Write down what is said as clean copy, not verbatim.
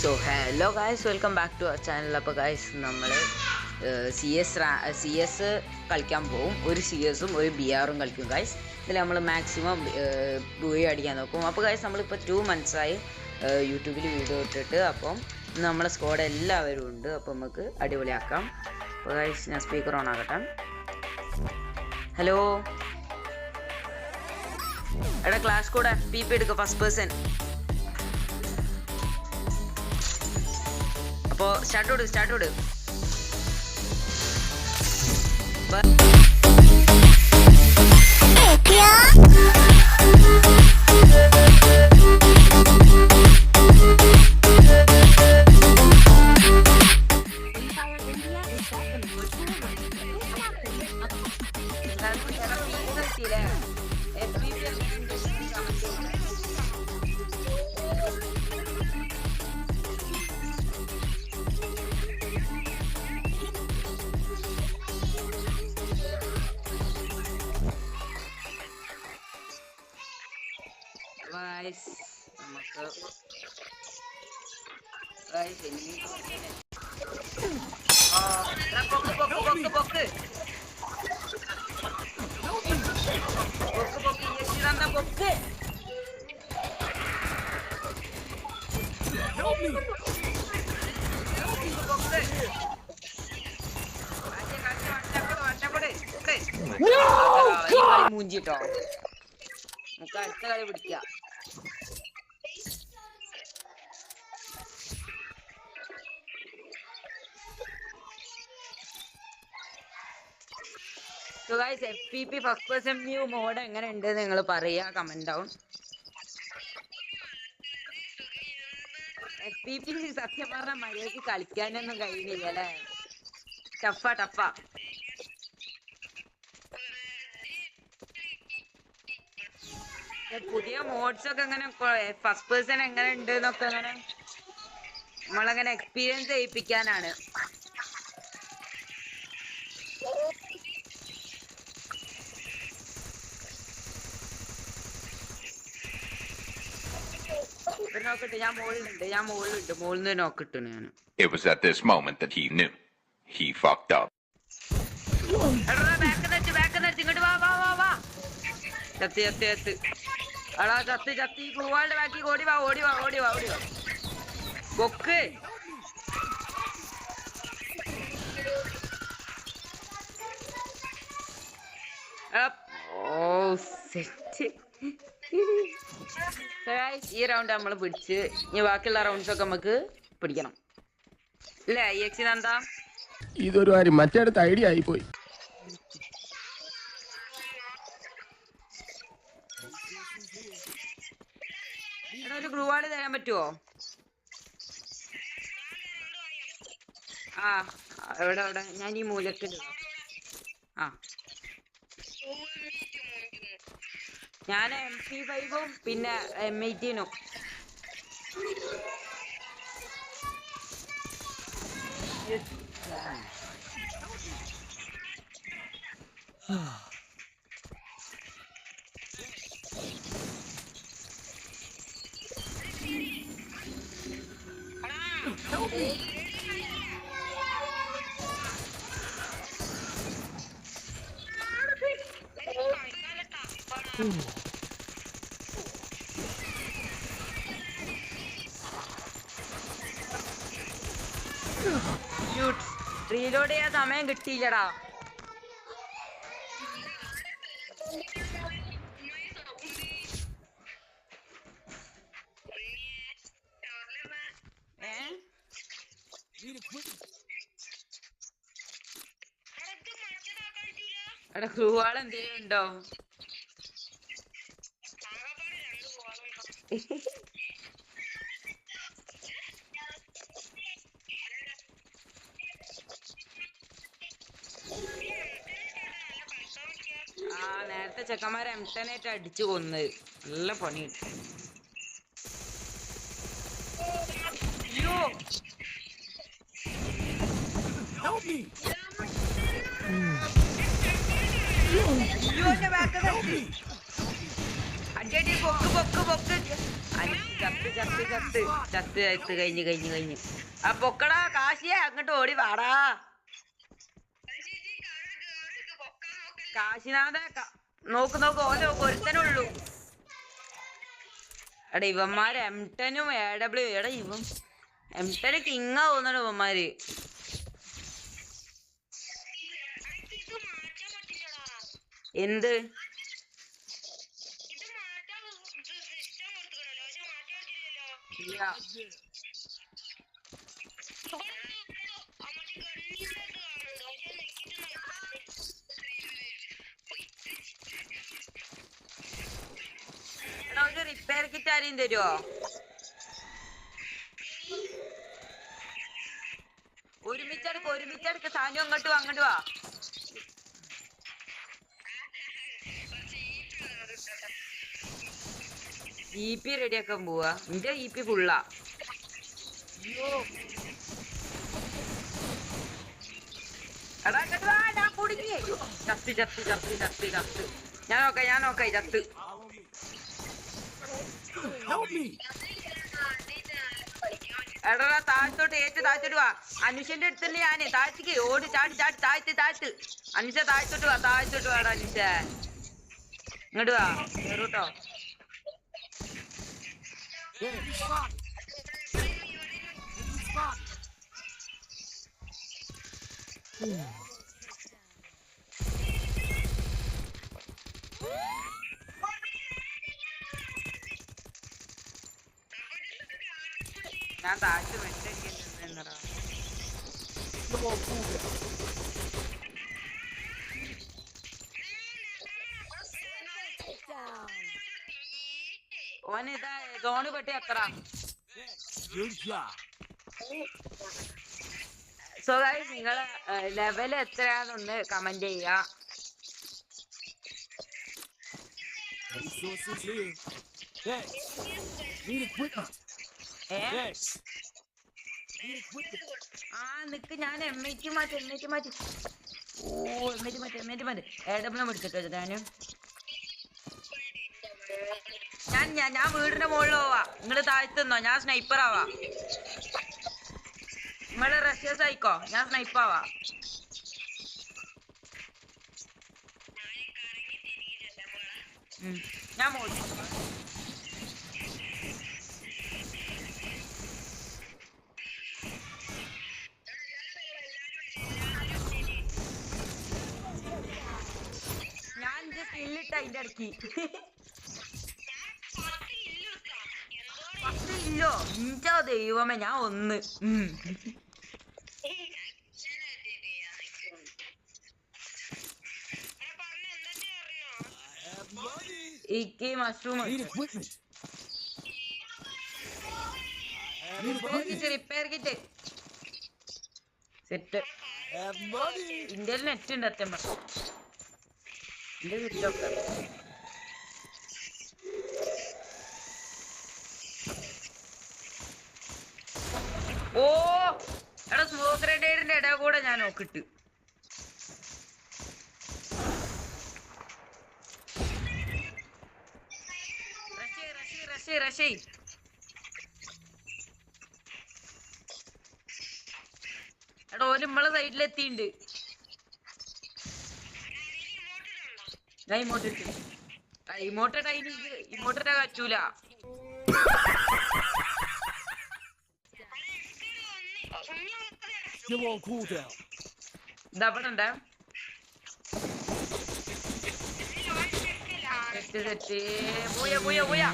So hello guys, welcome back to our channel. അപ്പോൾ guys നമ്മൾ C S കളിക്കാൻ പോകും. ഒരു സി എസും ഒരു ബി ആറും കളിക്കും ഗായ്സ്. ഇതിൽ നമ്മൾ മാക്സിമം ബൂയി അടിക്കാൻ നോക്കും. അപ്പോൾ ഗായ്സ് നമ്മളിപ്പോൾ 2 months-ആയി യൂട്യൂബിൽ വീഡിയോ ഇട്ടിട്ട്. അപ്പം നമ്മളെ സ്ക്വാഡ് എല്ലാവരും ഉണ്ട്. അപ്പോൾ നമുക്ക് അടിപൊളിയാക്കാം. അപ്പോൾ ഗായ്സ് ഞാൻ സ്പീക്കർ ഓൺ ആകട്ടെ. ഹലോ എടാ, ക്ലാസ് കൂടെ FPP എടുക്കുക, ഫസ്റ്റ് പേഴ്സൺ. അപ്പോൾ സ്റ്റാർട്ട് വിട്. മൂഞ്ചിട്ടോ, നമുക്ക് അടുത്ത കളി പിടിക്കാം. So guys, FPP first person view mode എങ്ങനെ ഉണ്ട് നിങ്ങൾ പറയാ, കമന്റ് ഡൗൺ. FPP സത്യം പറഞ്ഞ മര്യാദക്ക് കളിക്കാനൊന്നും കഴിയുന്നില്ല അല്ലേ, ടഫാ. പുതിയ മോഡ്സ് ഒക്കെ എങ്ങനെ, ഫസ്റ്റ് പേഴ്സൺ എങ്ങനെ ഉണ്ട് എന്നൊക്കെ അങ്ങനെ നമ്മളങ്ങനെ എക്സ്പീരിയൻസ് ചെയ്യിപ്പിക്കാനാണ്. നോക്കട്ടെ, ഞാൻ മുകളിലുണ്ട്. മുകളിൽ നിന്ന് നോക്കിട്ടു ഞാൻ. It was at this moment that he knew he fucked up. ഇങ്ങോട്ട് വാ. ചത്തി അടാ, ചത്തി ഗ്ലൂവാളുടെ ബാക്കി ഓടി വാ. ബൊക്ക് സെറ്റ്. ഈ റൗണ്ട് നമ്മൾ പിടിച്ച്, ഇനി ബാക്കിയുള്ള റൗണ്ട്സ് ഒക്കെ നമുക്ക് പിടിക്കണം അല്ലേ എന്താ? ഇതൊരു കാര്യം മറ്റേടത്ത് ഐഡിയ ആയിപ്പോയി. ഒരു ഗ്ലൂവാള് തരാൻ പറ്റുമോ? എവിടെ ഞാൻ ഈ മൂലക്കില്ല. ഞാൻ MP5-ഉം പിന്നെ M18-ഉം. റീലോഡ് ചെയ്യാൻ സമയം കിട്ടിയില്ലടാ. എടാ, ഗ്ലൂവാൾ എന്തേലും ഉണ്ടോ? നേരത്തെ ചെക്കന്മാരെ M10 അടിച്ചു കൊന്നത്, നല്ല പണി കിട്ടും. അടി പൊക്ക് ചത്ത് കഴിഞ്ഞ് ആ പൊക്കടാ കാശിയെ അങ്ങോട്ട് ഓടി വാടാ. കാശിനാഥ നോക്ക് ഓല ഒരുത്തനുള്ളൂ. എടാ ഇവന്മാര് M10ഉം AW. എടാ ഇവൻ M10 കിങ്ങാ തോന്നണ ഇവന്മാര്. എന്ത് ഒരു റിപ്പയർ കിറ്റ് ആരെയും തരുമോ? ഒരുമിച്ചെടുക്ക് സാധനം അങ്ങോട്ട് വാ. EP റെഡിയാക്കാൻ പോവാ. നിന്റെ EP ഫുള്ളാ. എടാ ഇങ്ങോട്ട് വാ, ഞാൻ കുടുങ്ങി. ചത്ത്. ഞാൻ നോക്കായി ചത്ത്. എടാ താഴത്തോട്ട് വാ. അനുഷന്റെ അടുത്തല്ലേ ഞാന്. താഴത്തേക്ക് ഓടി ചാടി താഴത്ത്. അനുഷ താഴത്തോട്ട് വാടാ അനുഷ. ഇങ്ങോട്ട് വാ കേറൂട്ടോ. ഞാൻ താഴത്ത് വെച്ചേക്കുന്നടാ. ഓനിതാ സോണ് പെട്ടി എത്ര. സോ ഗൈസ് നിങ്ങളെ ലെവൽ എത്രയാണെന്നൊന്ന് കമന്റ് ചെയ്യാ. നിക്ക് ഞാൻ എമ്മേറ്റ് മാറ്റി. ഓ എമ്മേറ്റ് മാറ്റി. ഏടമ്പളം എടുത്തിട്ട് ഞാനും ഞാൻ വീടിന്റെ മുകളിൽ പോവാ. നിങ്ങള് താഴ്ത്തുന്നോ? ഞാൻ സ്നൈപ്പർ ആവാ. നിങ്ങള് റഷ്യസ് ആയിക്കോ, ഞാൻ സ്നൈപ്പർ ആവാ. ഞാൻ മോടി സ്കില്ലിട്ട അതിന്റെ ഇടയ്ക്ക് ഇല്ലോ. ഇഞ്ചോ ദൈവമേ, ഞാൻ ഒന്ന് ഇക്ക് മഷ്റൂം റിപ്പയർ കിറ്റ് സെറ്റ്. ഇന്ത്യയിൽ നെറ്റ് ഉണ്ട് അത്യമ്പ. എന്റെ വീട്ടിലൊക്കെ ഓ എടാ സ്മോക്ക് റെഡേറിന്റെ ഇട കൂടെ ഞാൻ നോക്കിട്ട്. റഷി എടാ ഓല് നമ്മളെ സൈഡിലെത്തിണ്ട്. ഞാൻ ഇമോട്ടിട്ടാ കച്ചൂല. ഇതവിടെ സെറ്റ് പോയാ